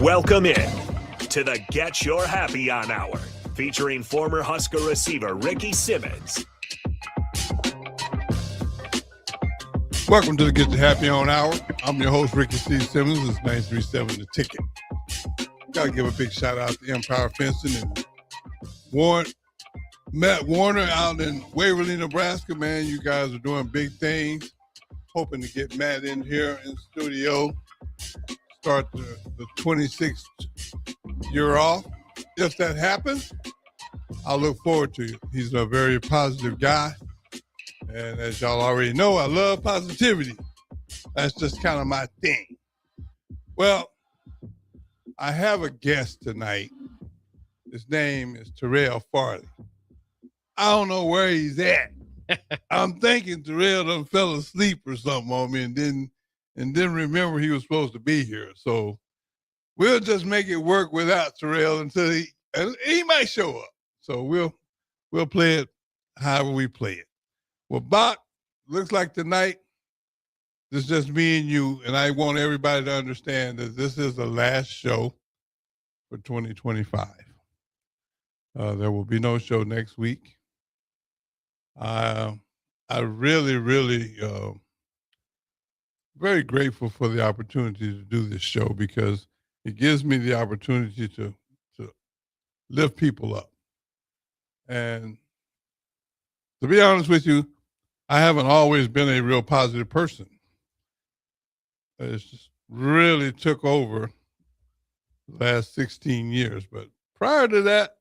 Welcome in to the Get Your Happy On Hour, featuring former Husker receiver Ricky Simmons. Welcome to the Get Your Happy On Hour. I'm your host, Ricky C. Simmons. It's 937 The Ticket. Got to give a big shout out to Empire Fencing and Matt Warner out in Waverly, Nebraska. Man, you guys are doing big things. Hoping to get Matt in here in the studio. Start the 26th year off. If that happens, I'll look forward to it. He's a very positive guy. And as y'all already know, I love positivity. That's just kind of my thing. Well, I have a guest tonight. His name is Terrell Farley. I don't know where he's at. I'm thinking Terrell done fell asleep or something on me and didn't remember he was supposed to be here. So we'll just make it work without Terrell until he might show up. So we'll play it however we play it. Well, Bach, looks like tonight it's just me and you, and I want everybody to understand that this is the last show for 2025. There will be no show next week. I really, very grateful for the opportunity to do this show because it gives me the opportunity to lift people up. And to be honest with you, I haven't always been a real positive person. It's just really took over the last 16 years. But prior to that,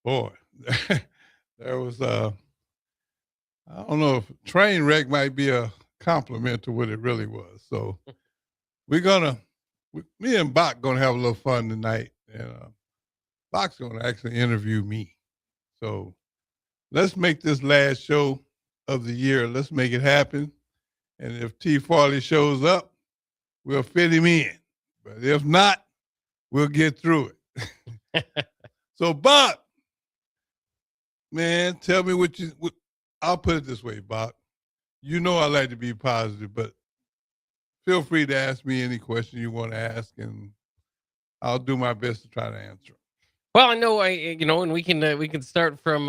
boy, there was I don't know if train wreck might be a compliment to what it really was. So me and Bach gonna have a little fun tonight, and Bach's gonna actually interview me. So let's make this last show of the year. Let's make it happen. And if T. Farley shows up, we'll fit him in. But if not, we'll get through it. So Bach, man, tell me what I'll put it this way, Bob. You know I like to be positive, but feel free to ask me any question you want to ask, and I'll do my best to try to answer. Well, I know, and we can start from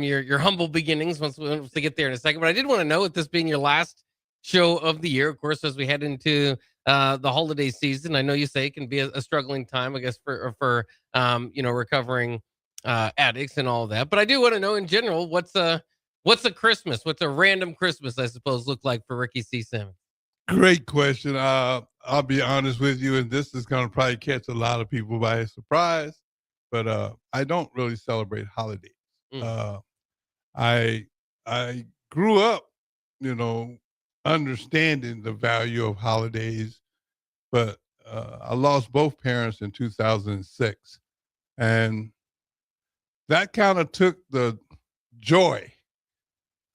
your humble beginnings once we get there in a second. But I did want to know, with this being your last show of the year, of course, as we head into the holiday season, I know you say it can be a struggling time, I guess, for recovering addicts and all of that. But I do want to know, in general, what's a random Christmas, I suppose, look like for Ricky C. Simmons? Great question. I'll be honest with you, and this is going to probably catch a lot of people by surprise, but I don't really celebrate holidays. I grew up, understanding the value of holidays, but I lost both parents in 2006, and that kind of took the joy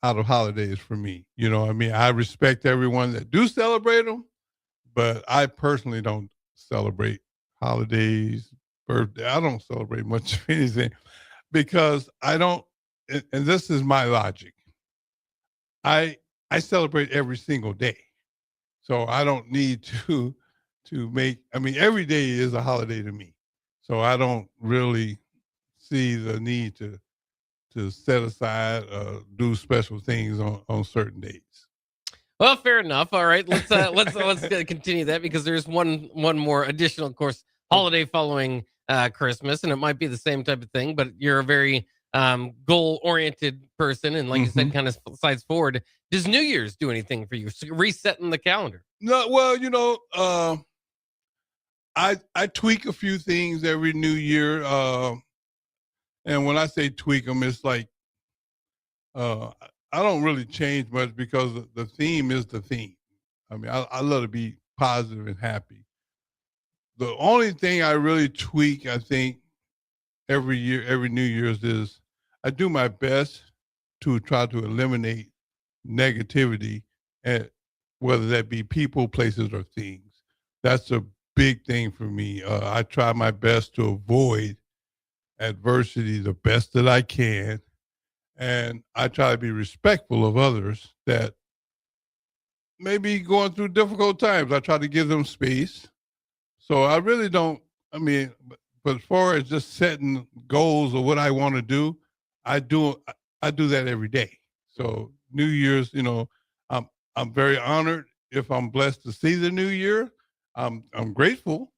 out of holidays for me. I respect everyone that do celebrate them, but I personally don't celebrate holidays, birthday. I don't celebrate much of anything because I don't, and this is my logic. I celebrate every single day. So I don't need to every day is a holiday to me. So I don't really see the need to set aside, do special things on certain days. Well, fair enough. All right, let's continue that, because there's one more additional, of course, holiday following Christmas, and it might be the same type of thing, but you're a very goal-oriented person, and like you said, kind of slides forward. Does New Year's do anything for you? Resetting the calendar? No, well, I tweak a few things every New Year. And when I say tweak them, it's like I don't really change much because the theme is the theme. I love to be positive and happy. The only thing I really tweak, I think, every year, every New Year's, is I do my best to try to eliminate negativity, and whether that be people, places, or things. That's a big thing for me. I try my best to avoid adversity the best that I can, and I try to be respectful of others that maybe going through difficult times. I try to give them space. So I really don't. I mean, but as far as just setting goals of what I want to do, I do. I do that every day. So New Year's, I'm very honored if I'm blessed to see the new year. I'm grateful,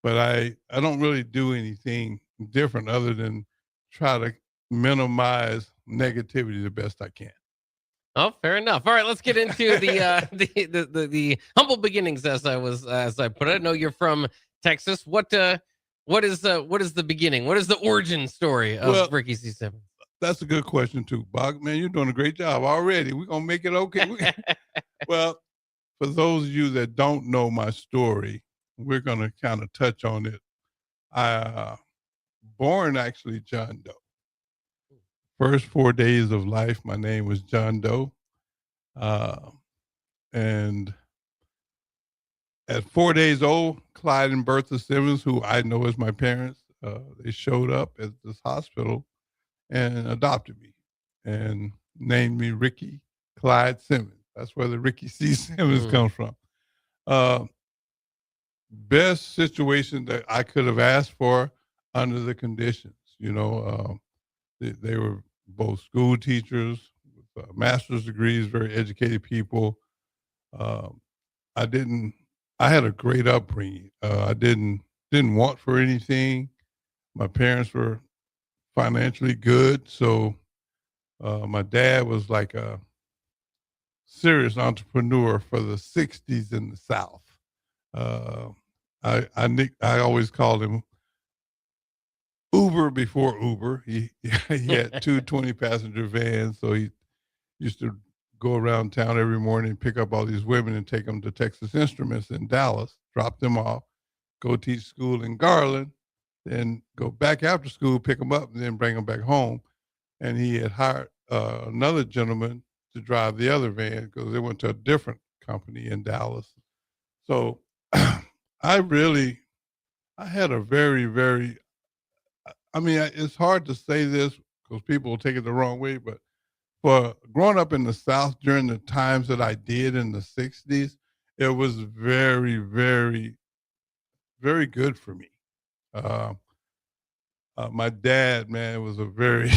but I don't really do anything different other than try to minimize negativity the best I can. Oh, fair enough. All right, let's get into the humble beginnings, as I put it. I know you're from Texas. What is the beginning? What is the origin story of Well, Ricky C. Simmons? That's a good question too, Bach. Man, you're doing a great job already. We're gonna make it okay. Well, for those of you that don't know my story, we're gonna kind of touch on it. I born actually John Doe. First 4 days of life, my name was John Doe, uh, and at 4 days old, Clyde and Bertha Simmons, who I know as my parents, they showed up at this hospital and adopted me and named me Ricky Clyde Simmons. That's where the Ricky C. Simmons comes from. Best situation that I could have asked for under the conditions. They were both school teachers with master's degrees, very educated people. I had a great upbringing. I didn't want for anything. My parents were financially good, so my dad was like a serious entrepreneur for the '60s in the South. I always called him Uber before Uber. He had two 20-passenger vans, so he used to go around town every morning and pick up all these women and take them to Texas Instruments in Dallas, drop them off, go teach school in Garland, then go back after school, pick them up, and then bring them back home. And he had hired another gentleman to drive the other van because they went to a different company in Dallas. So I had a very, very, it's hard to say this because people will take it the wrong way, but for growing up in the South during the times that I did in the '60s, it was very, very, very good for me. My dad, man, was a very,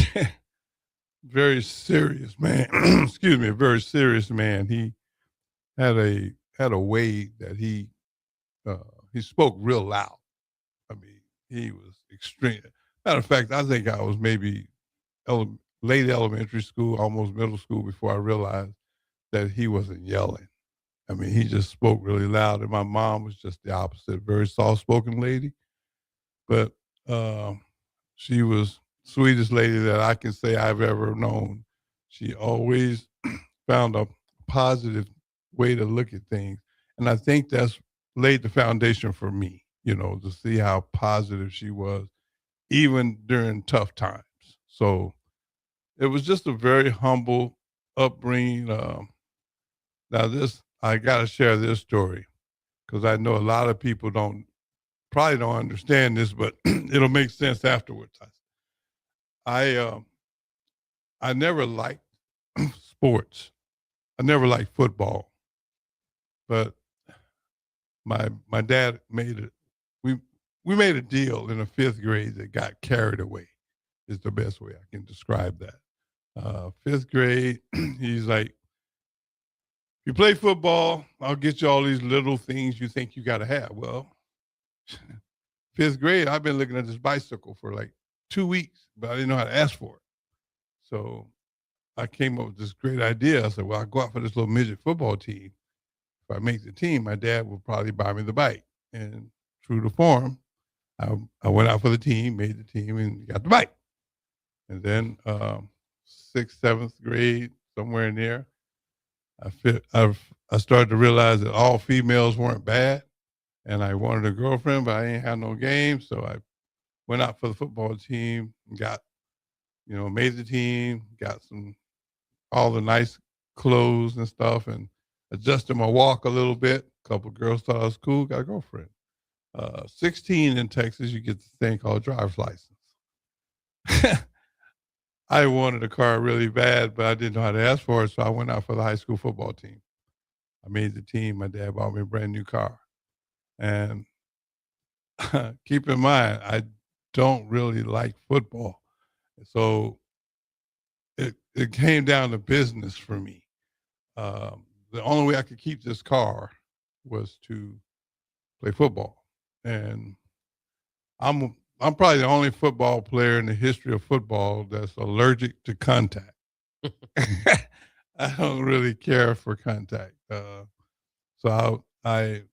very serious man. Excuse me, a very serious man. He had a way that he spoke real loud. I mean, he was extreme. Matter of fact, I think I was maybe late elementary school, almost middle school before I realized that he wasn't yelling. I mean, he just spoke really loud, and my mom was just the opposite, very soft-spoken lady. But she was sweetest lady that I can say I've ever known. She always found a positive way to look at things, and I think that's laid the foundation for me. To see how positive she was, even during tough times. So it was just a very humble upbringing. Now I got to share this story because I know a lot of people probably don't understand this, but it'll make sense afterwards. I never liked sports. I never liked football, but my dad made it. We made a deal in the 5th grade that got carried away. Is the best way I can describe that. 5th grade, he's like, you play football, I'll get you all these little things you think you got to have. Well, 5th grade, I've been looking at this bicycle for like 2 weeks, but I didn't know how to ask for it. So I came up with this great idea. I said, well, I'll go out for this little midget football team. If I make the team, my dad will probably buy me the bike. And true to form, I went out for the team, made the team, and got the bike. And then 6th, 7th grade, somewhere in there, I started to realize that all females weren't bad, and I wanted a girlfriend, but I ain't had no game, so I went out for the football team, and got, made the team, got all the nice clothes and stuff, and adjusted my walk a little bit. A couple of girls thought I was cool, got a girlfriend. 16 in Texas, you get this thing called a driver's license. I wanted a car really bad, but I didn't know how to ask for it, so I went out for the high school football team. I made the team. My dad bought me a brand new car. And keep in mind, I don't really like football. So it came down to business for me. The only way I could keep this car was to play football. And I'm probably the only football player in the history of football that's allergic to contact. I don't really care for contact. So I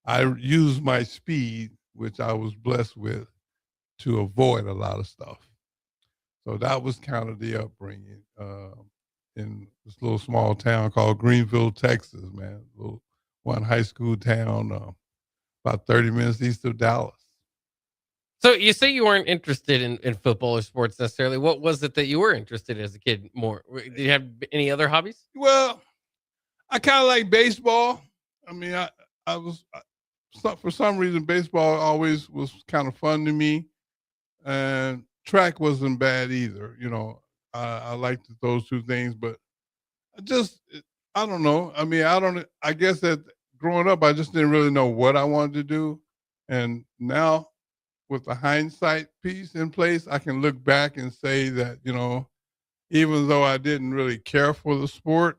I use my speed, which I was blessed with, to avoid a lot of stuff. So that was kind of the upbringing in this little small town called Greenville, Texas, man. Little one high school town, about 30 minutes east of Dallas. So you say you weren't interested in football or sports necessarily. What was it that you were interested in as a kid more? Did you have any other hobbies? Well, I kind of like baseball. I mean, I was for some reason baseball always was kind of fun to me, and track wasn't bad either. You know, I liked those two things, but I just I don't know. I mean, I don't. I guess that growing up, I just didn't really know what I wanted to do, and now with the hindsight piece in place, I can look back and say that even though I didn't really care for the sport,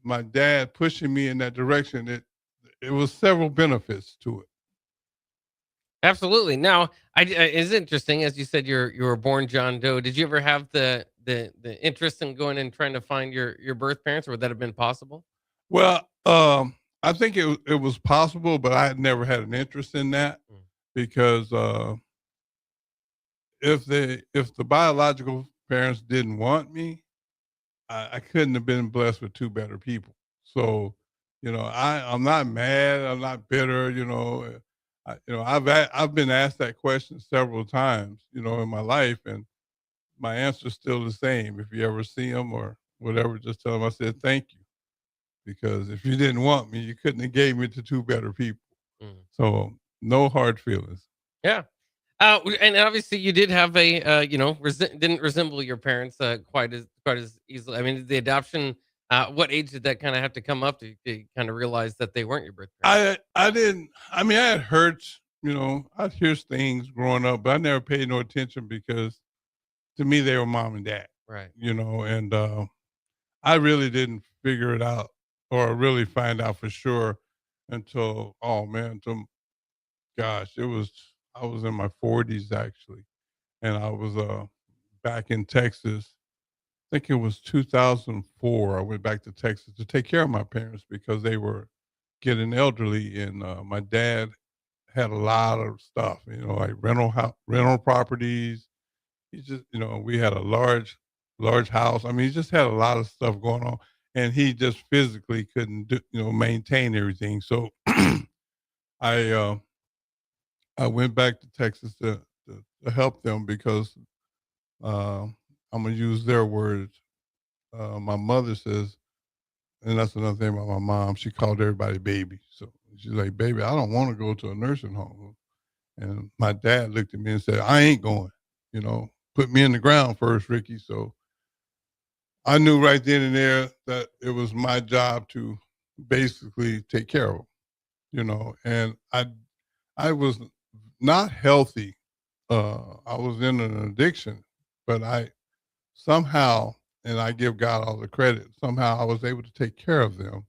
my dad pushing me in that direction, it was several benefits to it. Absolutely. Now, it's interesting as you said you were born John Doe. Did you ever have the interest in going and trying to find your birth parents, or would that have been possible? Well, I think it was possible, but I had never had an interest in that Mm. because if the biological parents didn't want me, I couldn't have been blessed with two better people. So, I'm not mad. I'm not bitter. I've been asked that question several times, in my life, and my answer's still the same. If you ever see them or whatever, just tell them I said thank you, because if you didn't want me, you couldn't have gave me to two better people. Mm. So no hard feelings. Yeah. And obviously you did have didn't resemble your parents quite as easily. I mean, the adoption. What age did that kind of have to come up to kind of realize that they weren't your birth parents? I didn't. I mean, I had heard, I'd hear things growing up, but I never paid no attention because to me they were mom and dad. Right. And I really didn't figure it out or really find out for sure until gosh, I was in my 40s actually, and I was back in Texas. I think it was 2004. I went back to Texas to take care of my parents because they were getting elderly, and my dad had a lot of stuff, like rental properties. He just, we had a large house. I mean, he just had a lot of stuff going on, and he just physically couldn't maintain everything. So I I went back to Texas to help them because uh, I'm gonna use their words. My mother says, and that's another thing about my mom. She called everybody baby. So she's like, "Baby, I don't want to go to a nursing home." And my dad looked at me and said, "I ain't going. Put me in the ground first, Ricky." So I knew right then and there that it was my job to basically take care of them. And I was not healthy. I was in an addiction, but I somehow, and I give God all the credit, somehow I was able to take care of them,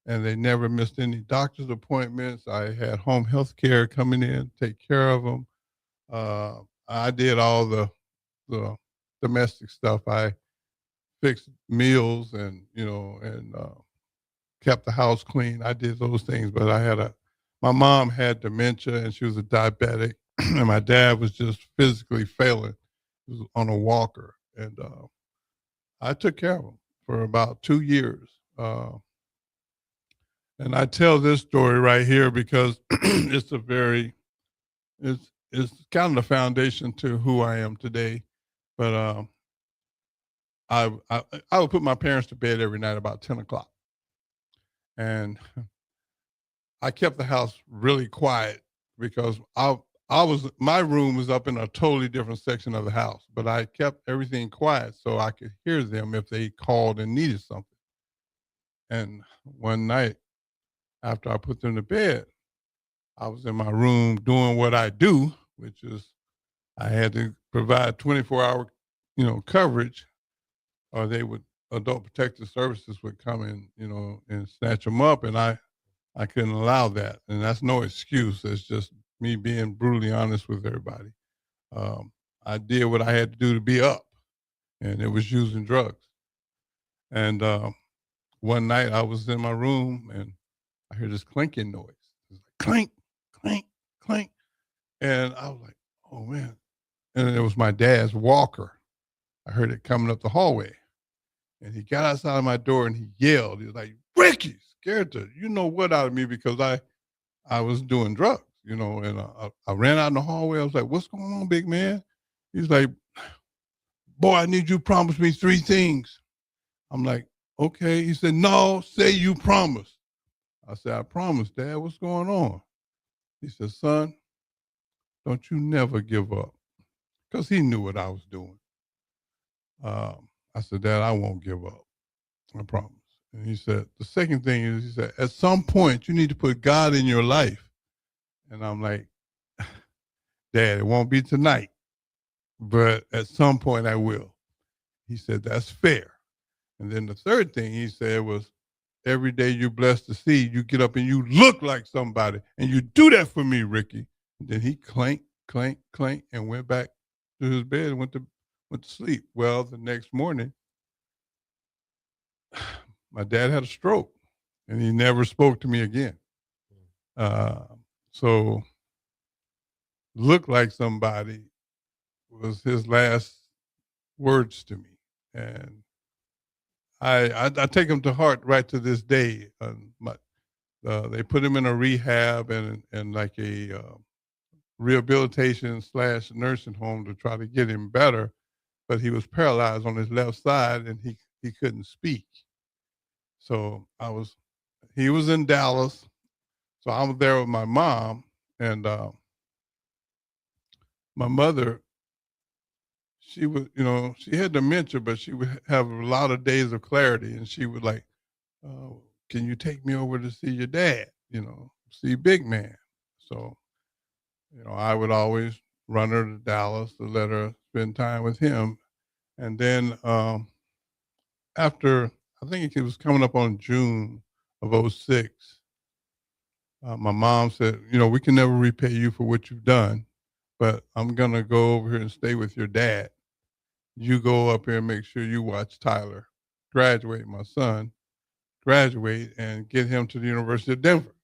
and they never missed any doctor's appointments. I had home health care coming in, take care of them. I did all the domestic stuff. I fixed meals and kept the house clean. I did those things, but my mom had dementia and she was a diabetic, and my dad was just physically failing. He was on a walker, and I took care of him for about 2 years. And I tell this story right here because it's kind of the foundation to who I am today. But I would put my parents to bed every night about 10 o'clock, and I kept the house really quiet because my room was up in a totally different section of the house, but I kept everything quiet so I could hear them if they called and needed something. And one night after I put them to bed, I was in my room doing what I do, which is I had to provide 24-hour, coverage, or they would adult protective services would come in, and snatch them up, and I couldn't allow that, and that's no excuse. It's just me being brutally honest with everybody. I did what I had to do to be up, and it was using drugs. And one night I was in my room and I heard this clinking noise. It was like clink, clink, clink, and I was like, "Oh man!" And it was my dad's walker. I heard it coming up the hallway, and he got outside of my door and he yelled. He was like, "Ricky!" Scared the what out of me because I was doing drugs, and I ran out in the hallway. I was like, "What's going on, big man?" He's like, "Boy, I need you to promise me 3 things." I'm like, "Okay." He said, "No, say you promise." I said, "I promise, Dad. What's going on?" He said, "Son, don't you never give up." Because he knew what I was doing. I said, "Dad, I won't give up. I promise." And he said, "The second thing is," he said, "at some point, you need to put God in your life." And I'm like, "Dad, it won't be tonight, but at some point I will." He said, "That's fair." And then the third thing he said was, "Every day you're blessed to see, you get up and you look like somebody. And you do that for me, Ricky." And then he clank, clank, clank, and went back to his bed and went to sleep. Well, the next morning, my dad had a stroke and he never spoke to me again. Uh, so look like somebody was his last words to me. And I take them to heart right to this day. They put him in a rehab and like a rehabilitation / nursing home to try to get him better, but he was paralyzed on his left side and he couldn't speak. So he was in Dallas, so I was there with my mom, and my mother, she was, she had dementia, but she would have a lot of days of clarity, and she would like, "Can you take me over to see your dad? See Big Man." So, I would always run her to Dallas to let her spend time with him, and then after I think it was coming up on June of '06. My mom said, "We can never repay you for what you've done, but I'm going to go over here and stay with your dad. You go up here and make sure you watch Tyler graduate, my son, graduate and get him to the University of Denver."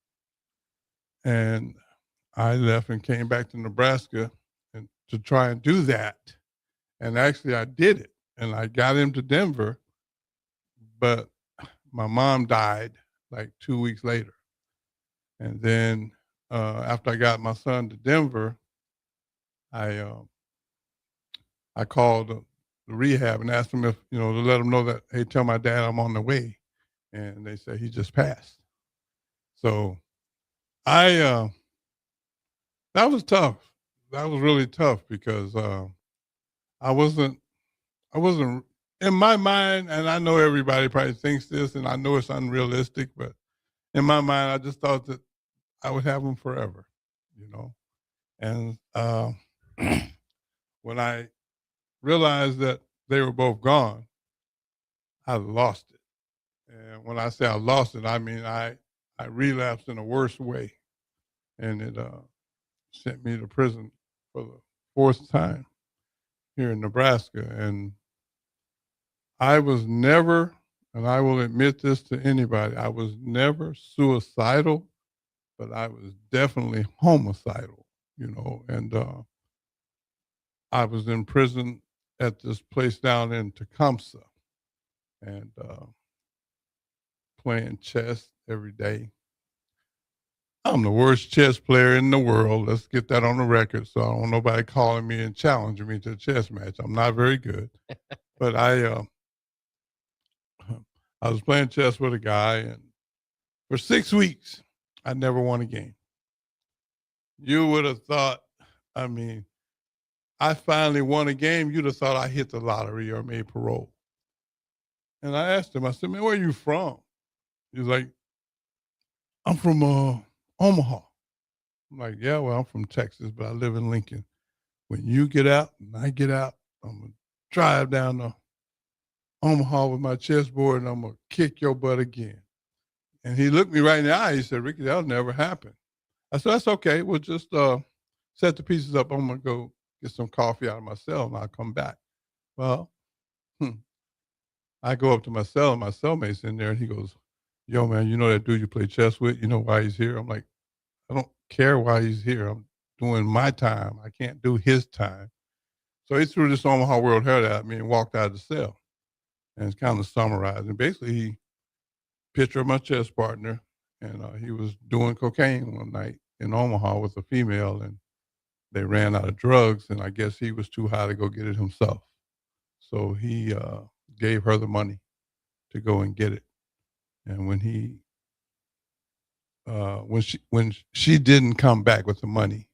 And I left and came back to Nebraska and to try and do that. And actually I did it and I got him to Denver, but my mom died like 2 weeks later. And then after I got my son to Denver, I called the rehab and asked them if, to let them know that, "Hey, tell my dad I'm on the way." And they said he just passed. So I that was tough. That was really tough because I wasn't I wasn't in my mind, and I know everybody probably thinks this, and I know it's unrealistic, but in my mind, I just thought that I would have them forever, you know. And when I realized that they were both gone, I lost it. And when I say I lost it, I mean I relapsed in a worse way, and it sent me to prison for the 4th time here in Nebraska. And I was never, and I will admit this to anybody, I was never suicidal, but I was definitely homicidal, and I was in prison at this place down in Tecumseh and playing chess every day. I'm the worst chess player in the world. Let's get that on the record. So I don't want nobody calling me and challenging me to a chess match. I'm not very good, but I was playing chess with a guy, and for 6 weeks, I never won a game. You would have thought, I mean, I finally won a game. You'd have thought I hit the lottery or made parole. And I asked him, I said, "Man, where are you from?" He's like, I'm from Omaha. I'm like, yeah, well, I'm from Texas, but I live in Lincoln. When you get out and I get out, I'm going to drive down to Omaha with my chessboard and I'm going to kick your butt again. And he looked me right in the eye. He said, Ricky, that'll never happen. I said, that's okay. We'll just set the pieces up. I'm going to go get some coffee out of my cell and I'll come back. Well, I go up to my cell and my cellmate's in there and he goes, yo, man, you know that dude you play chess with? You know why he's here? I'm like, I don't care why he's here. I'm doing my time. I can't do his time. So he threw this Omaha World Herald at me and walked out of the cell. And it's kind of summarized. And basically, he pictured my chess partner, and he was doing cocaine one night in Omaha with a female, and they ran out of drugs, and I guess he was too high to go get it himself. So he gave her the money to go and get it. And when she didn't come back with the money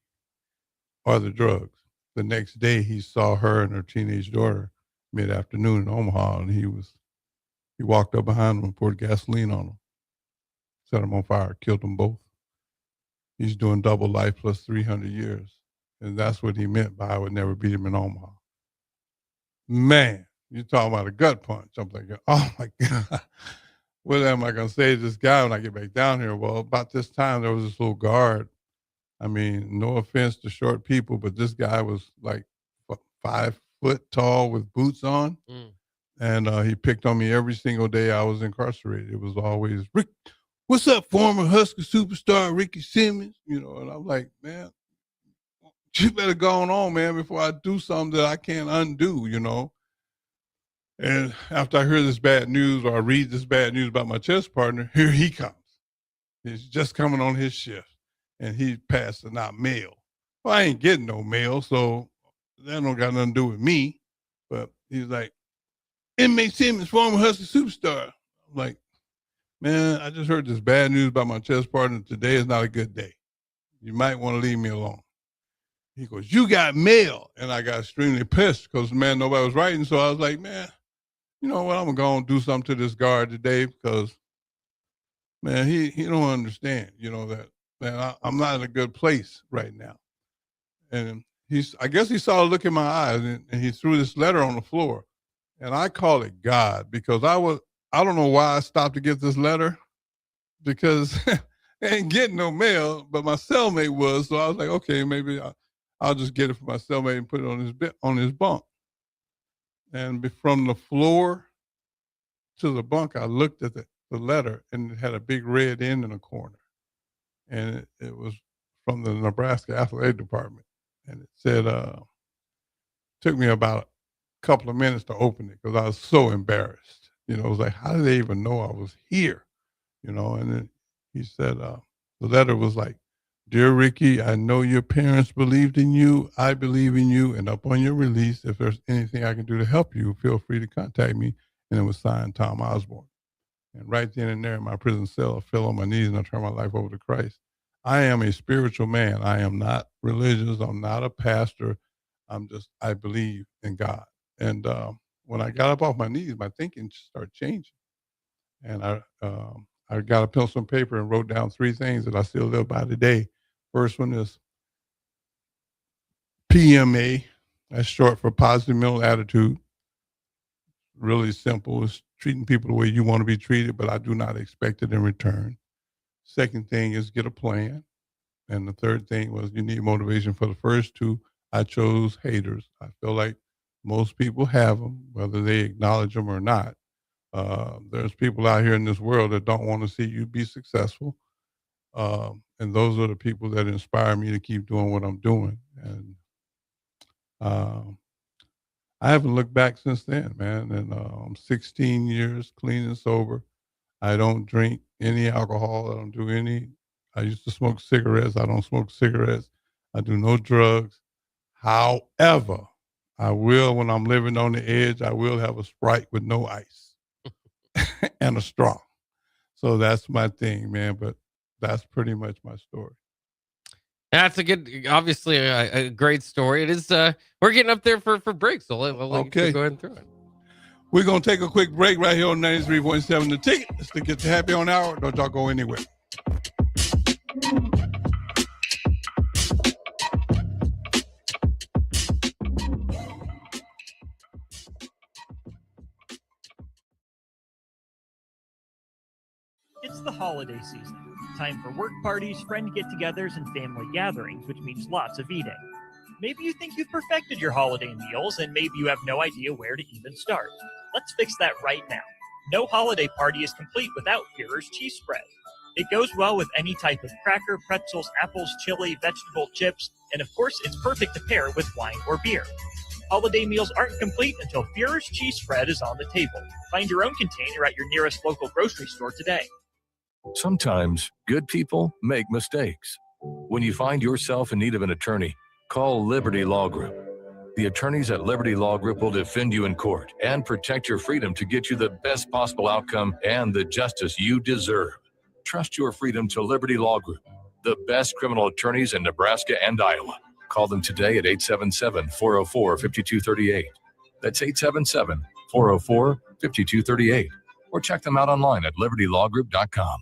or the drugs, the next day he saw her and her teenage daughter mid-afternoon in Omaha, and he walked up behind them and poured gasoline on them, set them on fire, killed them both. He's doing double life plus 300 years. And that's what he meant by I would never beat him in Omaha. Man, you're talking about a gut punch. I'm thinking, oh my God, what am I going to say to this guy when I get back down here? Well, about this time, there was this little guard. I mean, no offense to short people, but this guy was like 5 foot tall with boots on. And he picked on me every single day I was incarcerated. It was always, Rick, what's up, former Husker superstar Ricky Simmons? You know, and I'm like, man, you better go on, man, before I do something that I can't undo, you know. And after I hear this bad news or I read this bad news about my chess partner, here he comes. He's just coming on his shift, and he's passing out mail. Well, I ain't getting no mail, so that don't got nothing to do with me. But he's like, Inmate Simmons, former Husker superstar. I'm like, man, I just heard this bad news about my chess partner. Today is not a good day. You might want to leave me alone. He goes, you got mail. And I got extremely pissed because, man, nobody was writing. So I was like, man, you know what? I'm going to go and do something to this guard today because, man, he don't understand, you know, that, man, I'm not in a good place right now. And I guess he saw a look in my eyes and he threw this letter on the floor. And I call it God because I don't know why I stopped to get this letter because I ain't getting no mail, but my cellmate was. So I was like, okay, maybe I'll just get it for my cellmate and put it on his bunk. And from the floor to the bunk, I looked at the letter and it had a big red N in the corner. And it was from the Nebraska Athletic Department. And it said, took me about couple of minutes to open it because I was so embarrassed. You know, it was like, how did they even know I was here? You know, and then he said, the letter was like, Dear Ricky, I know your parents believed in you. I believe in you. And upon your release, if there's anything I can do to help you, feel free to contact me. And it was signed Tom Osborne. And right then and there in my prison cell, I fell on my knees and I turned my life over to Christ. I am a spiritual man. I am not religious. I'm not a pastor. I believe in God. And when I got up off my knees, my thinking started changing. And I got a pencil and paper and wrote down 3 things that I still live by today. First one is PMA. That's short for positive mental attitude. Really simple. It's treating people the way you want to be treated, but I do not expect it in return. Second thing is get a plan. And the third thing was you need motivation. For the first 2, I chose haters. I feel like most people have them, whether they acknowledge them or not. There's people out here in this world that don't want to see you be successful. And those are the people that inspire me to keep doing what I'm doing. And I haven't looked back since then, man. And I'm 16 years clean and sober. I don't drink any alcohol. I used to smoke cigarettes. I don't smoke cigarettes. I do no drugs. However, I will, when I'm living on the edge, I will have a Sprite with no ice and a straw. So that's my thing, man. But that's pretty much my story. That's obviously a great story. It is. We're getting up there for breaks, so we'll let you Okay. go ahead and throw it. We're going to take a quick break right here on 93.7 The Ticket. Let's get the happy on hour. Don't y'all go anywhere. It's the holiday season. Time for work parties, friend get-togethers, and family gatherings, which means lots of eating. Maybe you think you've perfected your holiday meals, and maybe you have no idea where to even start. Let's fix that right now. No holiday party is complete without Führer's cheese spread. It goes well with any type of cracker, pretzels, apples, chili, vegetable chips, and of course, it's perfect to pair with wine or beer. Holiday meals aren't complete until Führer's cheese spread is on the table. Find your own container at your nearest local grocery store today. Sometimes good people make mistakes. When you find yourself in need of an attorney, call Liberty Law Group. The attorneys at Liberty Law Group will defend you in court and protect your freedom to get you the best possible outcome and the justice you deserve. Trust your freedom to Liberty Law Group, the best criminal attorneys in Nebraska and Iowa. Call them today at 877-404-5238. That's 877-404-5238. Or check them out online at libertylawgroup.com.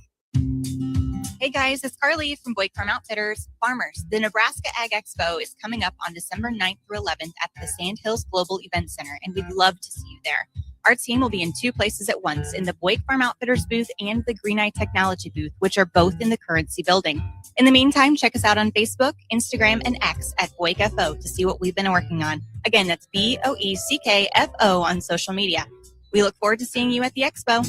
Hey guys, it's Carly from Boyd Farm Outfitters. Farmers, the Nebraska Ag Expo is coming up on December 9th through 11th at the Sandhills Global Event Center, and we'd love to see you there. Our team will be in two places at once, in the Boyd Farm Outfitters booth and the Green Eye Technology booth, which are both in the Currency building. In the meantime, check us out on Facebook, Instagram, and X at BoydFO to see what we've been working on. Again, that's BOECKFO on social media. We look forward to seeing you at the Expo.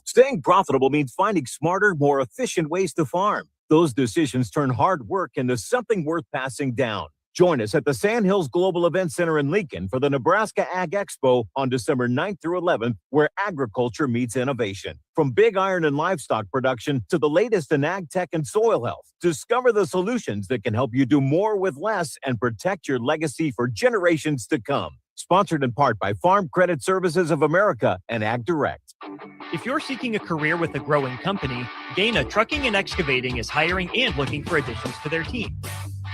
Staying profitable means finding smarter, more efficient ways to farm. Those decisions turn hard work into something worth passing down. Join us at the Sandhills Global Event Center in Lincoln for the Nebraska Ag Expo on December 9th through 11th, where agriculture meets innovation. From big iron and livestock production to the latest in ag tech and soil health, discover the solutions that can help you do more with less and protect your legacy for generations to come. Sponsored in part by Farm Credit Services of America and Ag Direct. If you're seeking a career with a growing company, Gaina Trucking and Excavating is hiring and looking for additions to their team.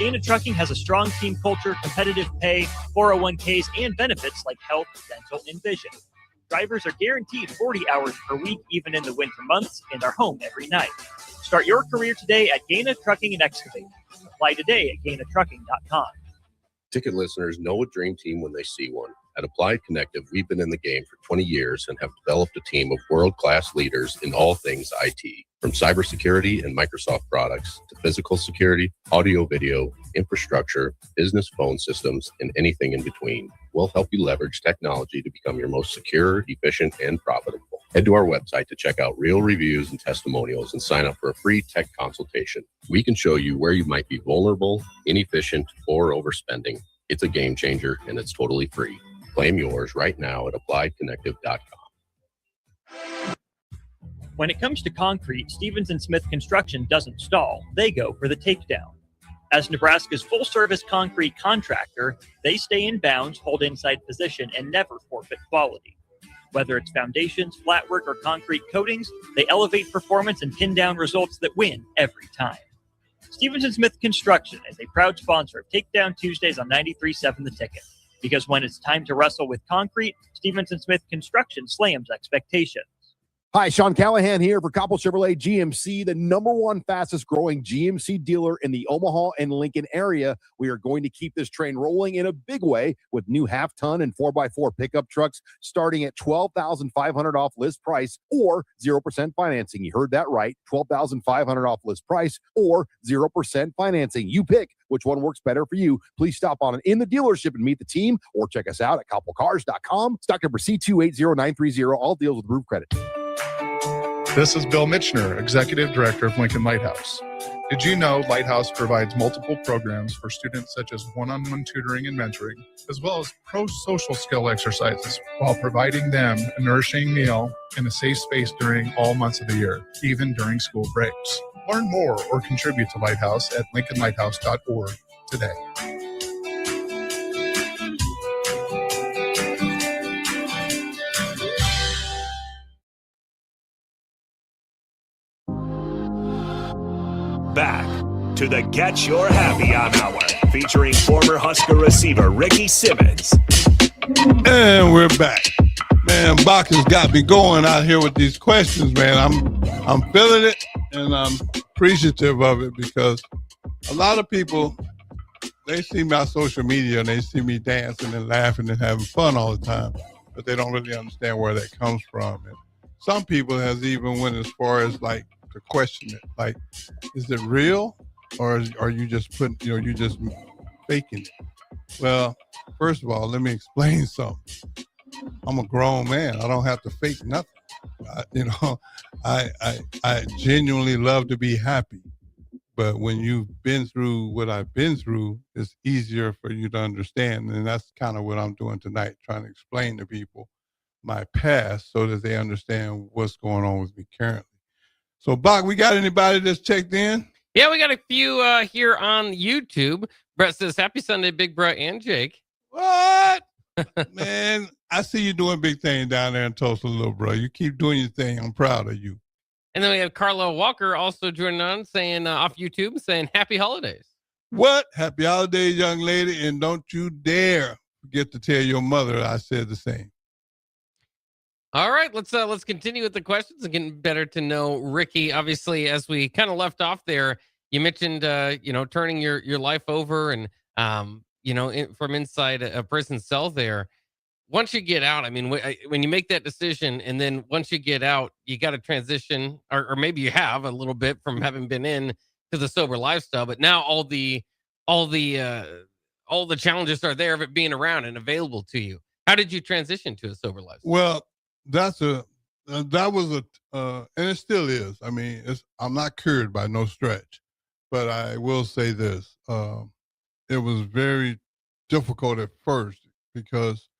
Gaina Trucking has a strong team culture, competitive pay, 401ks, and benefits like health, dental, and vision. Drivers are guaranteed 40 hours per week, even in the winter months, and are home every night. Start your career today at Gaina Trucking and Excavating. Apply today at GainaTrucking.com. Ticket listeners know a dream team when they see one. At Applied Connective, we've been in the game for 20 years and have developed a team of world-class leaders in all things IT. From cybersecurity and Microsoft products to physical security, audio-video, infrastructure, business phone systems, and anything in between. We'll help you leverage technology to become your most secure, efficient, and profitable. Head to our website to check out real reviews and testimonials and sign up for a free tech consultation. We can show you where you might be vulnerable, inefficient, or overspending. It's a game changer, and it's totally free. Claim yours right now at appliedconnective.com. When it comes to concrete, Stevens & Smith Construction doesn't stall. They go for the takedown. As Nebraska's full-service concrete contractor, they stay in bounds, hold inside position, and never forfeit quality. Whether it's foundations, flatwork, or concrete coatings, they elevate performance and pin down results that win every time. Stevens & Smith Construction is a proud sponsor of Takedown Tuesdays on 93.7 The Ticket. Because when it's time to wrestle with concrete, Stevens & Smith Construction slams expectations. Hi, Sean Callahan here for Coppell Chevrolet GMC, the #1 fastest growing GMC dealer in the Omaha and Lincoln area. We are going to keep this train rolling in a big way with new half-ton and 4x4 pickup trucks starting at $12,500 off list price or 0% financing. You heard that right, $12,500 off list price or 0% financing. You pick which one works better for you. Please stop on in the dealership and meet the team or check us out at koppelcars.com. Stock number C280930. All deals with approved credit. This is Bill Mitchner, Executive Director of Lincoln Lighthouse. Did you know Lighthouse provides multiple programs for students such as one-on-one tutoring and mentoring, as well as pro-social skill exercises, while providing them a nourishing meal and a safe space during all months of the year, even during school breaks? Learn more or contribute to Lighthouse at lincolnlighthouse.org today. Back to the Get Your Happy On Hour, featuring former Husker receiver Ricky Simmons. And we're back. Man, Bach has got me going out here with these questions, man. I'm feeling it and I'm appreciative of it because a lot of people, they see me on social media and they see me dancing and laughing and having fun all the time, but they don't really understand where that comes from. And some people has even went as far as like to question it, like, is it real or are you just putting, you just faking it? Well, first of all, let me explain something. I'm a grown man. I don't have to fake nothing. I genuinely love to be happy. But when you've been through what I've been through, it's easier for you to understand. And that's kind of what I'm doing tonight, trying to explain to people my past so that they understand what's going on with me currently. So, Bach, we got anybody that's checked in? Yeah, we got a few here on YouTube. Brett says, "Happy Sunday, Big Brett and Jake." What? Man, I see you doing big things down there in Tulsa, little bro. You keep doing your thing. I'm proud of you. And then we have Carlo Walker also joining on, saying off YouTube, saying happy holidays. What? Happy holidays, young lady. And don't you dare forget to tell your mother I said the same. All right, let's continue with the questions and getting better to know Ricky. Obviously, as we kind of left off there, you mentioned turning your life over and from inside a prison cell there. Once you get out, I mean, when you make that decision, and then once you get out, you got to transition, or maybe you have a little bit from having been in to the sober lifestyle. But now all the challenges are there of it being around and available to you. How did you transition to a sober lifestyle? Well, that was and it still is. I mean, I'm not cured by no stretch, but I will say this: it was very difficult at first because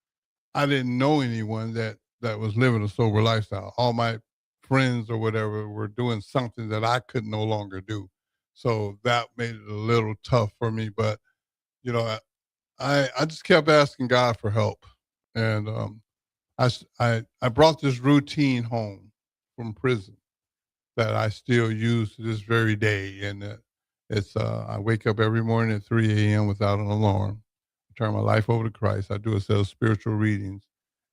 I didn't know anyone that was living a sober lifestyle. All my friends or whatever were doing something that I could no longer do. So that made it a little tough for me. But, I just kept asking God for help. And I brought this routine home from prison that I still use to this very day. And it's I wake up every morning at 3 a.m. without an alarm. Turn my life over to Christ. I do a set of spiritual readings,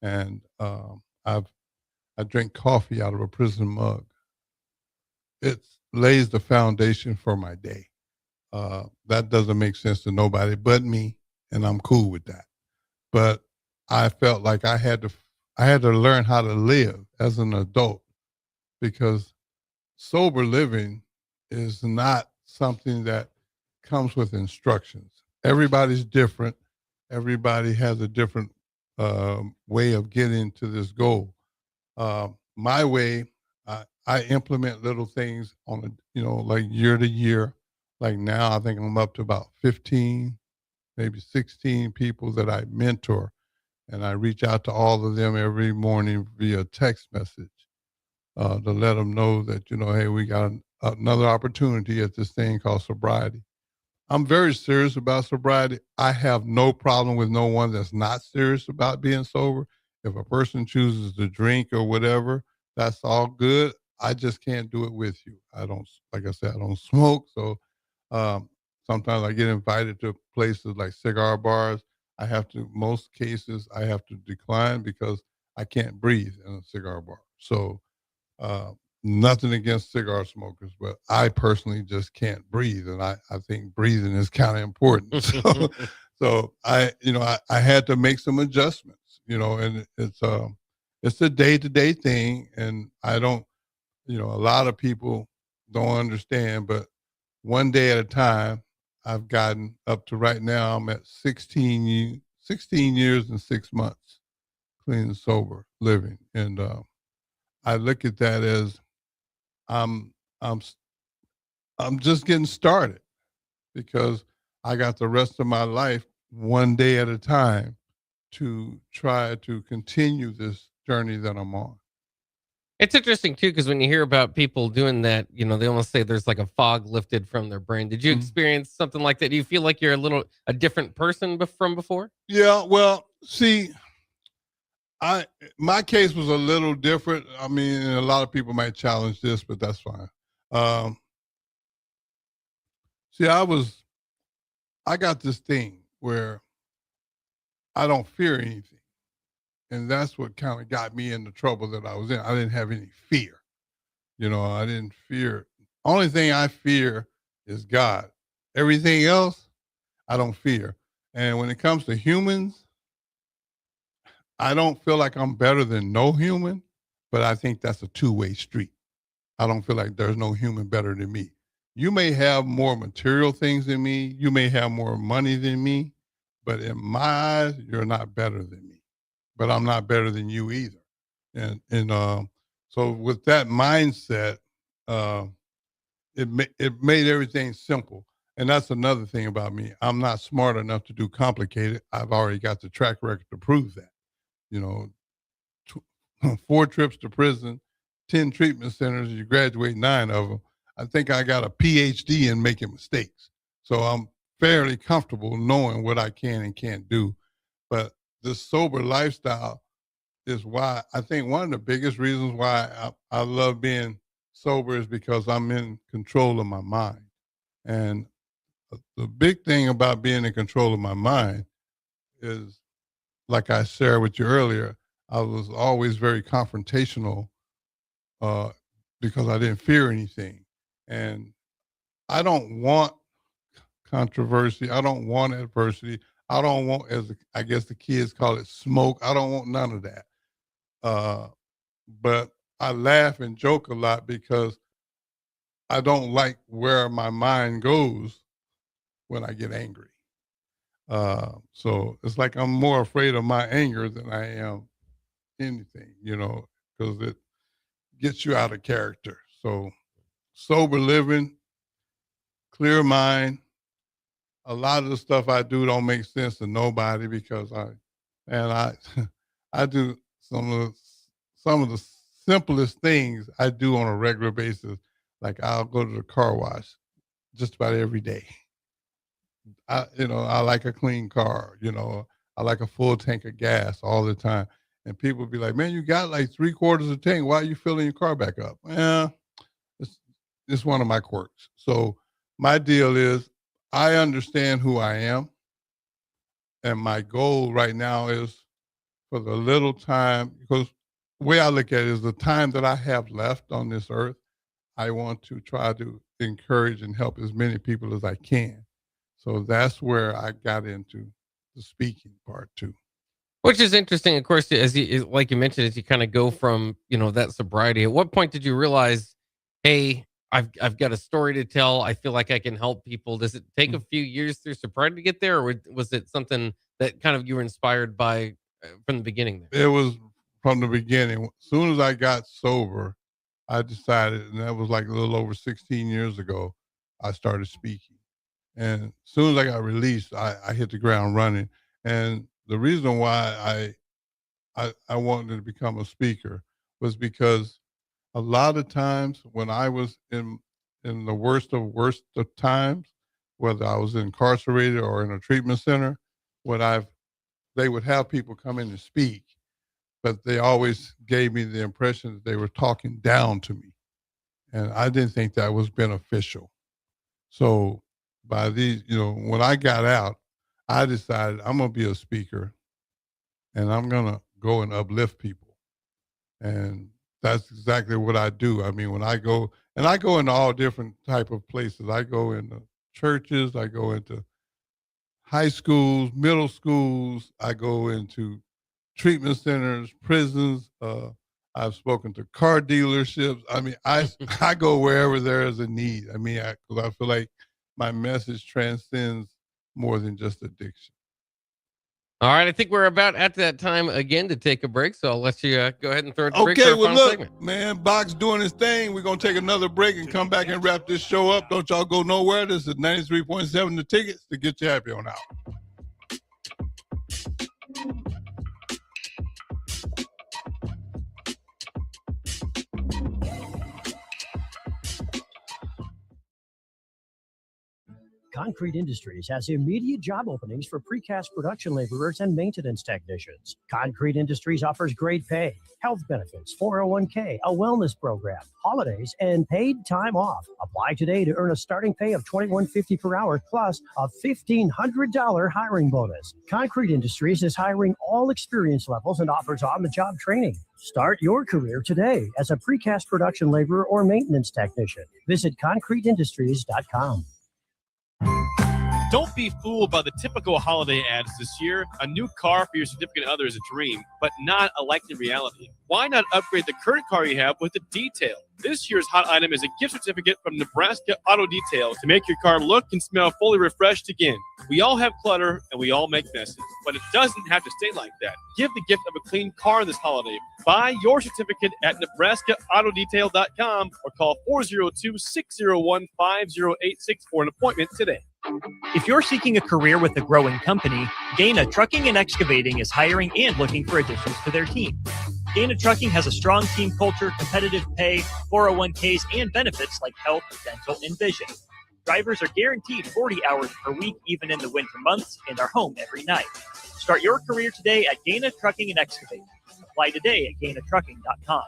and I drink coffee out of a prison mug. It lays the foundation for my day. That doesn't make sense to nobody but me, and I'm cool with that. But I felt like I had to learn how to live as an adult because sober living is not something that comes with instructions. Everybody's different. Everybody has a different way of getting to this goal. My way, I implement little things on like year to year. Like now, I think I'm up to about 15, maybe 16 people that I mentor, and I reach out to all of them every morning via text message to let them know that hey, we got another opportunity at this thing called sobriety. I'm very serious about sobriety. I have no problem with no one that's not serious about being sober. If a person chooses to drink or whatever, that's all good. I just can't do it with you. I don't, like I said, I don't smoke. So sometimes I get invited to places like cigar bars. Most cases, I have to decline because I can't breathe in a cigar bar. So uh, nothing against cigar smokers, but I personally just can't breathe, and I think breathing is kind of important. So I had to make some adjustments, and it's a day-to-day thing, and I don't, a lot of people don't understand, but one day at a time. I've gotten up to right now. I'm at 16 years and 6 months clean and sober living, and I look at that as I'm I'm I'm just getting started because I got the rest of my life one day at a time to try to continue this journey that I'm on. It's interesting too, because when you hear about people doing that, they almost say there's like a fog lifted from their brain. Did you experience something like that? Do you feel like you're a different person from before? Yeah, well, see, my case was a little different. I mean, a lot of people might challenge this, but that's fine. Um, see, I got this thing where I don't fear anything. and that's what kind of got me in the trouble that I was in. I didn't have any fear. I didn't fear. Only thing I fear is God. Everything else, I don't fear. And when it comes to humans, I don't feel like I'm better than no human, but I think that's a two-way street. I don't feel like there's no human better than me. You may have more material things than me. You may have more money than me, but in my eyes, you're not better than me. But I'm not better than you either. And so with that mindset, uh, it made everything simple. And that's another thing about me. I'm not smart enough to do complicated. I've already got the track record to prove that. You know, 4 trips to prison, 10 treatment centers, you graduate 9 of them. I think I got a PhD in making mistakes. So I'm fairly comfortable knowing what I can and can't do. But this sober lifestyle is why I think one of the biggest reasons why I love being sober is because I'm in control of my mind. And the big thing about being in control of my mind is, like I shared with you earlier, I was always very confrontational because I didn't fear anything. And I don't want controversy. I don't want adversity. I don't want, I guess the kids call it, smoke. I don't want none of that. But I laugh and joke a lot because I don't like where my mind goes when I get angry. So it's like I'm more afraid of my anger than I am anything, because it gets you out of character. So sober living, clear mind. A lot of the stuff I do don't make sense to nobody because I do some of the simplest things I do on a regular basis. Like I'll go to the car wash just about every day. I like a clean car. I like a full tank of gas all the time. And people be like, "Man, you got like 3/4 of tank. Why are you filling your car back up?" It's one of my quirks. So my deal is I understand who I am. And my goal right now is for the little time, because the way I look at it is the time that I have left on this earth, I want to try to encourage and help as many people as I can. So that's where I got into the speaking part too. Which is interesting, of course, like you mentioned, as you kind of go from that sobriety. At what point did you realize, hey, I've got a story to tell. I feel like I can help people. Does it take a few years through sobriety to get there, or was it something that kind of you were inspired by from the beginning there? It was from the beginning. As soon as I got sober, I decided, and that was like a little over 16 years ago, I started speaking. And as soon as I got released, I hit the ground running. And the reason why I wanted to become a speaker was because a lot of times when I was in the worst of times, whether I was incarcerated or in a treatment center, they would have people come in and speak, but they always gave me the impression that they were talking down to me. And I didn't think that was beneficial. So by these, when I got out, I decided I'm going to be a speaker and I'm going to go and uplift people. And that's exactly what I do. I mean, when I go into all different type of places. I go into churches, I go into high schools, middle schools, I go into treatment centers, prisons. I've spoken to car dealerships. I mean, I go wherever there is a need. I mean, because I feel like my message transcends more than just addiction. All right, I think we're about at that time again to take a break, so I'll let you go ahead and throw it to break for our final segment. Man, Bach's doing his thing. We're going to take another break and come back and wrap this show up. Don't y'all go nowhere. This is 93.7 The Tickets to get you happy on out. Concrete Industries has immediate job openings for precast production laborers and maintenance technicians. Concrete Industries offers great pay, health benefits, 401k, a wellness program, holidays, and paid time off. Apply today to earn a starting pay of $21.50 per hour plus a $1,500 hiring bonus. Concrete Industries is hiring all experience levels and offers on-the-job training. Start your career today as a precast production laborer or maintenance technician. Visit concreteindustries.com. Don't be fooled by the typical holiday ads this year. A new car for your significant other is a dream, but not a likely reality. Why not upgrade the current car you have with a detail? This year's hot item is a gift certificate from Nebraska Auto Detail to make your car look and smell fully refreshed again. We all have clutter and we all make messes, but it doesn't have to stay like that. Give the gift of a clean car this holiday. Buy your certificate at NebraskaAutoDetail.com or call 402-601-5086 for an appointment today. If you're seeking a career with a growing company, Gaina Trucking and Excavating is hiring and looking for additions to their team. Gaina Trucking has a strong team culture, competitive pay, 401ks, and benefits like health, dental, and vision. Drivers are guaranteed 40 hours per week, even in the winter months, and are home every night. Start your career today at Gaina Trucking and Excavating. Apply today at GainaTrucking.com.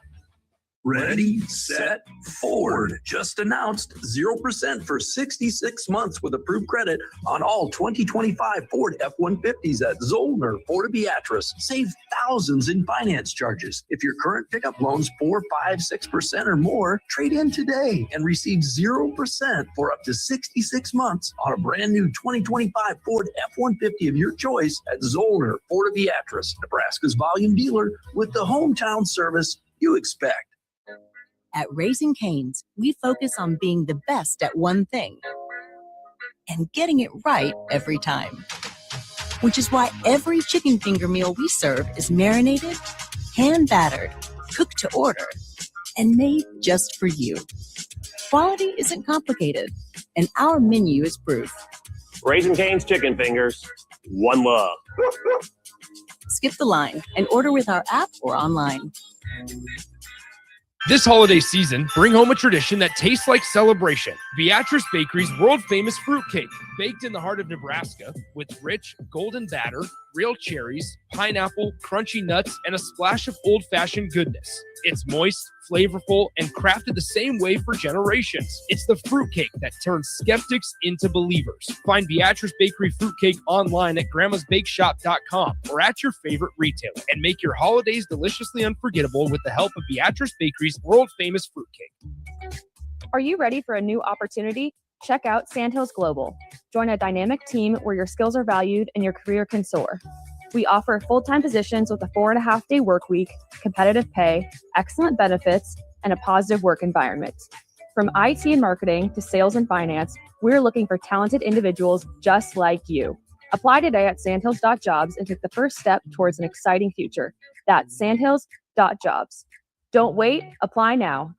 Ready, set, forward. Just announced 0% for 66 months with approved credit on all 2025 Ford F-150s at Zollner, Ford Beatrice. Save thousands in finance charges. If your current pickup loan's 4, 5, 6% or more, trade in today and receive 0% for up to 66 months on a brand new 2025 Ford F-150 of your choice at Zollner, Ford Beatrice, Nebraska's volume dealer with the hometown service you expect. At Raising Cane's, we focus on being the best at one thing and getting it right every time. Which is why every chicken finger meal we serve is marinated, hand-battered, cooked to order, and made just for you. Quality isn't complicated, and our menu is proof. Raising Cane's chicken fingers, one love. Skip the line and order with our app or online. This holiday season, bring home a tradition that tastes like celebration. Beatrice Bakery's world-famous fruitcake, baked in the heart of Nebraska with rich, golden batter, real cherries, pineapple, crunchy nuts, and a splash of old-fashioned goodness. It's moist, flavorful, and crafted the same way for generations. It's the fruitcake that turns skeptics into believers. Find Beatrice Bakery fruitcake online at grandmasbakeshop.com or at your favorite retailer and make your holidays deliciously unforgettable with the help of Beatrice Bakery's world-famous fruitcake. Are you ready for a new opportunity? Check out Sandhills Global. Join a dynamic team where your skills are valued and your career can soar. We offer full-time positions with a 4.5-day work week, competitive pay, excellent benefits, and a positive work environment. From IT and marketing to sales and finance, we're looking for talented individuals just like you. Apply today at sandhills.jobs and take the first step towards an exciting future. That's sandhills.jobs. Don't wait, apply now.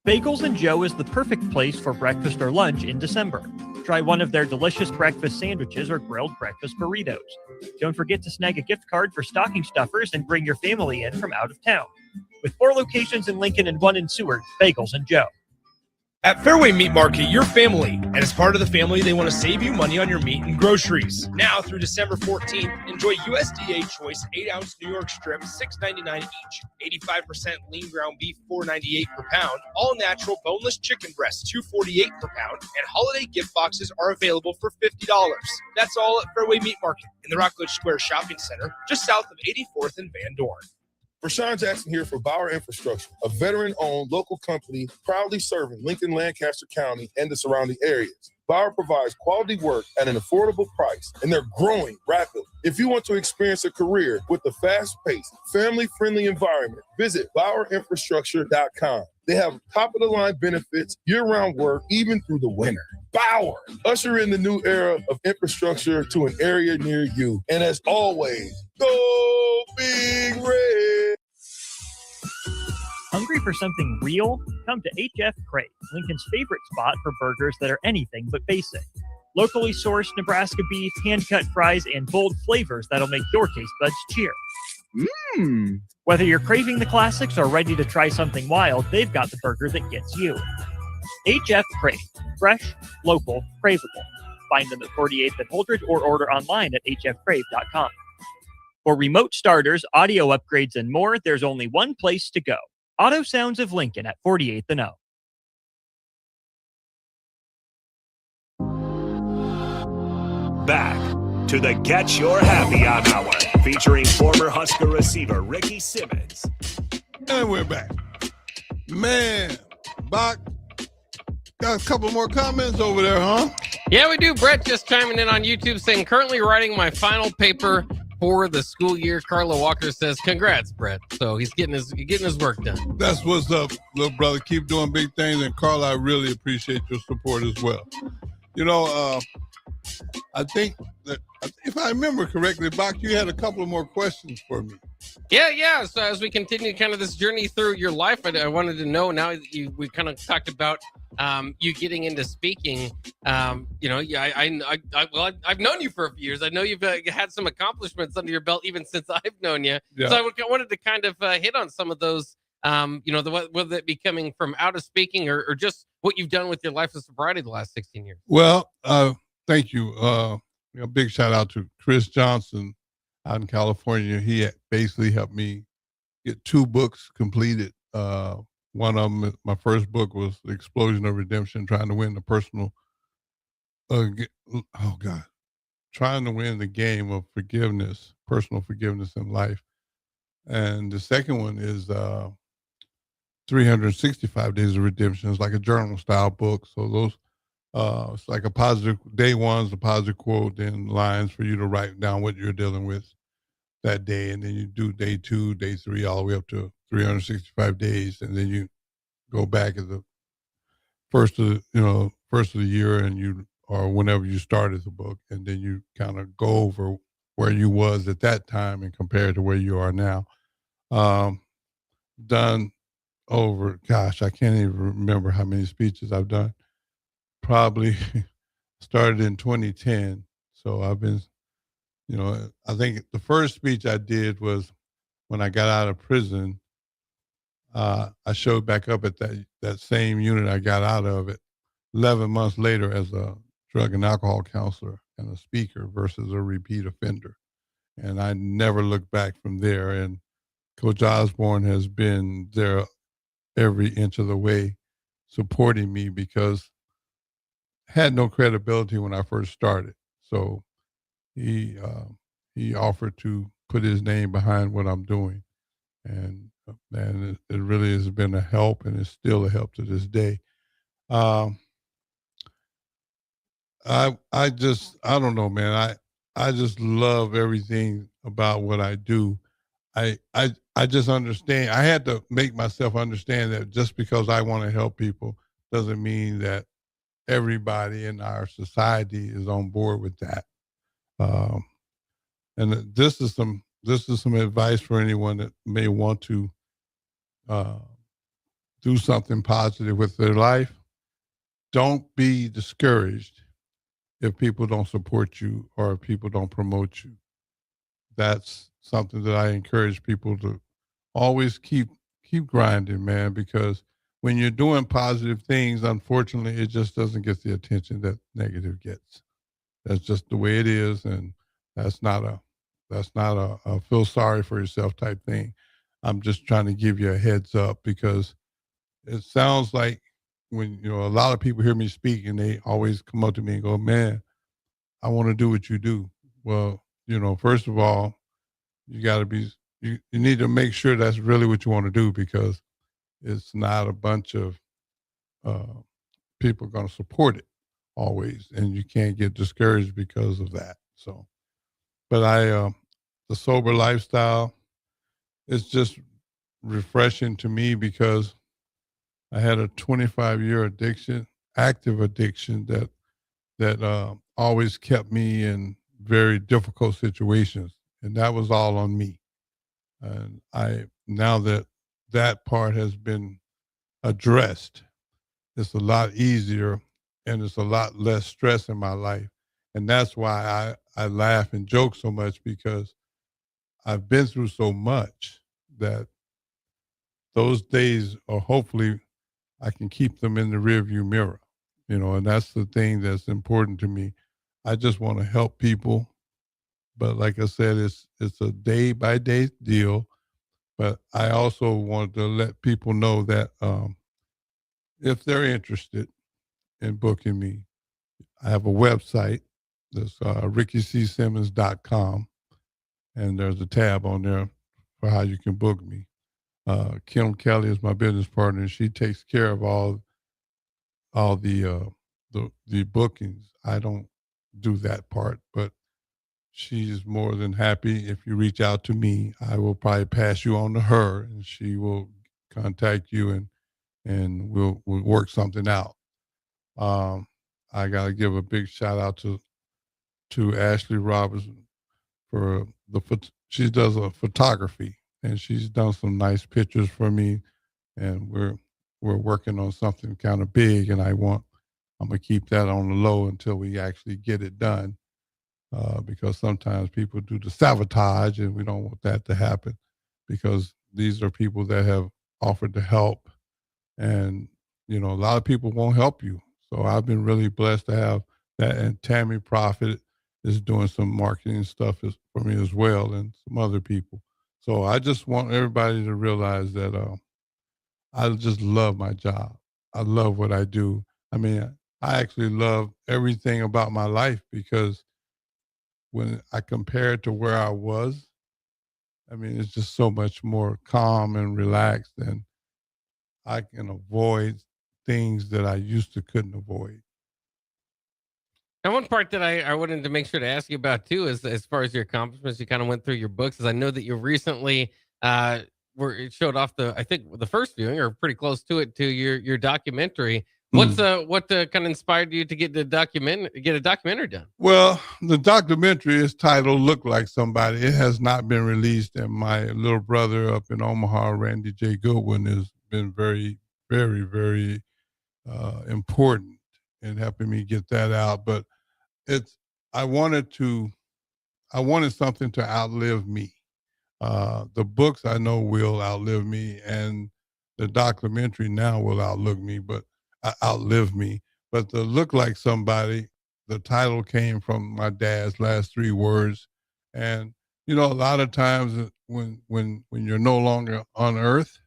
Bagels & Joe is the perfect place for breakfast or lunch in December. Try one of their delicious breakfast sandwiches or grilled breakfast burritos. Don't forget to snag a gift card for stocking stuffers and bring your family in from out of town. With 4 locations in Lincoln and 1 in Seward, Bagels & Joe. At Fairway Meat Market, you're family, and as part of the family, they want to save you money on your meat and groceries. Now through December 14th, enjoy USDA Choice 8-ounce New York strip, $6.99 each, 85% lean ground beef, $4.98 per pound, all natural boneless chicken breasts, $2.48 per pound, and holiday gift boxes are available for $50. That's all at Fairway Meat Market in the Rockledge Square Shopping Center, just south of 84th and Van Dorn. Rashawn Jackson here for Bauer Infrastructure, a veteran-owned local company proudly serving Lincoln, Lancaster County, and the surrounding areas. Bauer provides quality work at an affordable price, and they're growing rapidly. If you want to experience a career with a fast-paced, family-friendly environment, visit BauerInfrastructure.com. They have top-of-the-line benefits, year-round work, even through the winter. Bauer, usher in the new era of infrastructure to an area near you. And as always, go Big Red! Hungry for something real? Come to HF Crave, Lincoln's favorite spot for burgers that are anything but basic. Locally sourced Nebraska beef, hand-cut fries, and bold flavors that'll make your taste buds cheer. Whether you're craving the classics or ready to try something wild, they've got the burger that gets you. HF Crave. Fresh, local, craveable. Find them at 48th and Holdridge or order online at hfcrave.com. For remote starters, audio upgrades, and more, there's only one place to go. Auto Sounds of Lincoln at 48th and O. Back to the Get Your Happy On Hour, featuring former Husker receiver Ricky Simmons. And we're back. Man, Bach, got a couple more comments over there, huh? Yeah, we do. Brett just chiming in on YouTube saying, currently writing my final paper for the school year. Carla Walker says, congrats, Brett. So he's getting his work done. That's what's up, little brother. Keep doing big things. And Carla, I really appreciate your support as well. You know, I think that if I remember correctly, Bach, you had a couple of more questions for me. Yeah. So as we continue kind of this journey through your life, I wanted to know, now that we kind of talked about you getting into speaking. I've known you for a few years. I know you've had some accomplishments under your belt even since I've known you. Yeah. So I wanted to kind of hit on some of those. Whether it be coming from out of speaking or just what you've done with your life of sobriety the last 16 years. Well, thank you. A big shout out to Chris Johnson out in California. He basically helped me get 2 books completed. One of them, my first book, was The Explosion of Redemption, trying to win the trying to win the game of forgiveness, personal forgiveness in life. And the second one is 365 Days of Redemption. It's like a journal style book. So those, it's like a positive, day one's a positive quote, then lines for you to write down what you're dealing with that day. And then you do day 2, day 3, all the way up to 365 days. And then you go back at the first of the year or whenever you started the book. And then you kind of go over where you was at that time and compare it to where you are now. Done over, I can't even remember how many speeches I've done. Probably started in 2010. So I've been, I think the first speech I did was when I got out of prison. I showed back up at that same unit I got out of it 11 months later as a drug and alcohol counselor and a speaker versus a repeat offender. And I never looked back from there. And Coach Osborne has been there every inch of the way supporting me, because I had no credibility when I first started. So he offered to put his name behind what I'm doing. And it really has been a help, and it's still a help to this day. I don't know, man. I just love everything about what I do. I just understand. I had to make myself understand that just because I want to help people doesn't mean that everybody in our society is on board with that. And this is some advice for anyone that may want to do something positive with their life. Don't be discouraged if people don't support you or if people don't promote you. That's something that I encourage people to always keep grinding, man, because when you're doing positive things, unfortunately, it just doesn't get the attention that negative gets. That's just the way it is, and that's not a feel sorry for yourself type thing. I'm just trying to give you a heads up, because it sounds like when a lot of people hear me speak and they always come up to me and go, man, I want to do what you do. Well, first of all, you got to be, you need to make sure that's really what you want to do, because it's not a bunch of people going to support it always, and you can't get discouraged because of that. So, but the sober lifestyle is just refreshing to me, because I had a 25-year addiction, active addiction that always kept me in very difficult situations, and that was all on me. And now that part has been addressed, it's a lot easier and it's a lot less stress in my life. And that's why I laugh and joke so much, because I've been through so much that those days are, hopefully I can keep them in the rearview mirror, and that's the thing that's important to me. I just want to help people. But like I said, it's a day by day deal. But I also want to let people know that if they're interested in booking me, I have a website. That's rickycsimmons.com. And there's a tab on there for how you can book me. Kim Kelly is my business partner, and she takes care of all the bookings. I don't do that part, but she's more than happy. If you reach out to me, I will probably pass you on to her, and she will contact you, and we'll work something out. I gotta give a big shout out to Ashley Robertson for she does a photography, and she's done some nice pictures for me, and we're working on something kind of big, and I'm gonna keep that on the low until we actually get it done, because sometimes people do the sabotage, and we don't want that to happen, because these are people that have offered to help, and a lot of people won't help you. So I've been really blessed to have that, and Tammy Prophet is doing some marketing stuff for me as well, and some other people. So I just want everybody to realize that I just love my job. I love what I do. I mean, I actually love everything about my life, because when I compare it to where I was, I mean, it's just so much more calm and relaxed, and I can avoid things that I used to couldn't avoid. And one part that I wanted to make sure to ask you about too is, as far as your accomplishments, you kind of went through your books. Is I know that you recently it showed off I think the first viewing, or pretty close to it, to your documentary. What kind of inspired you to get a documentary done? Well, the documentary is titled "Look Like Somebody." It has not been released, and my little brother up in Omaha, Randy J. Goodwin, has been very, very, very important in helping me get that out. But I wanted something to outlive me. The books I know will outlive me, and the documentary now will outlive me. But the "Look Like Somebody," the title came from my dad's last 3 words, and a lot of times when you're no longer on Earth,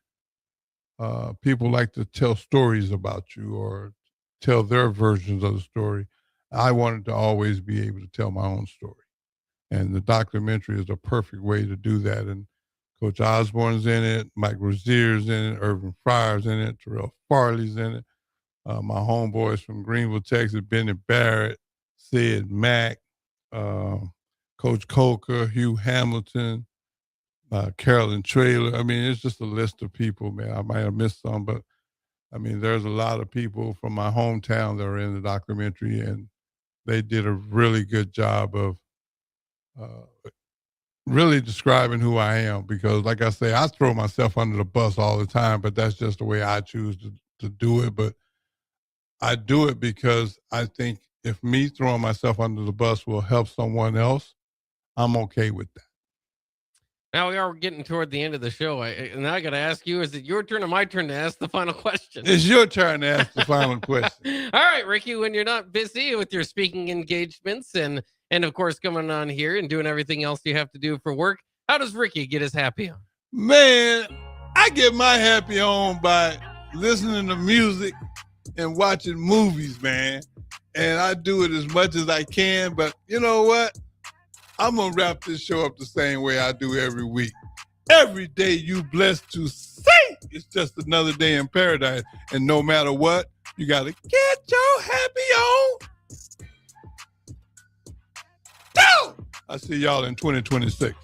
people like to tell stories about you or tell their versions of the story. I wanted to always be able to tell my own story. And the documentary is a perfect way to do that. And Coach Osborne's in it, Mike Rozier's in it, Irvin Fryer's in it, Terrell Farley's in it. My homeboys from Greenville, Texas, Benny Barrett, Sid Mack, Coach Coker, Hugh Hamilton, Carolyn Traylor. I mean, it's just a list of people, man. I might have missed some, but I mean, there's a lot of people from my hometown that are in the documentary, and they did a really good job of really describing who I am, because like I say, I throw myself under the bus all the time, but that's just the way I choose to do it. But I do it because I think if me throwing myself under the bus will help someone else, I'm okay with that. Now we are getting toward the end of the show. Now I got to ask you, is it your turn or my turn to ask the final question? It's your turn to ask the final question. All right, Ricky, when you're not busy with your speaking engagements and of course coming on here and doing everything else you have to do for work, how does Ricky get his happy on? Man, I get my happy on by listening to music and watching movies, man. And I do it as much as I can, but you know what? I'm going to wrap this show up the same way I do every week. Every day you blessed to sing. It's just another day in paradise. And no matter what, you got to get your happy on. Go! I'll see y'all in 2026.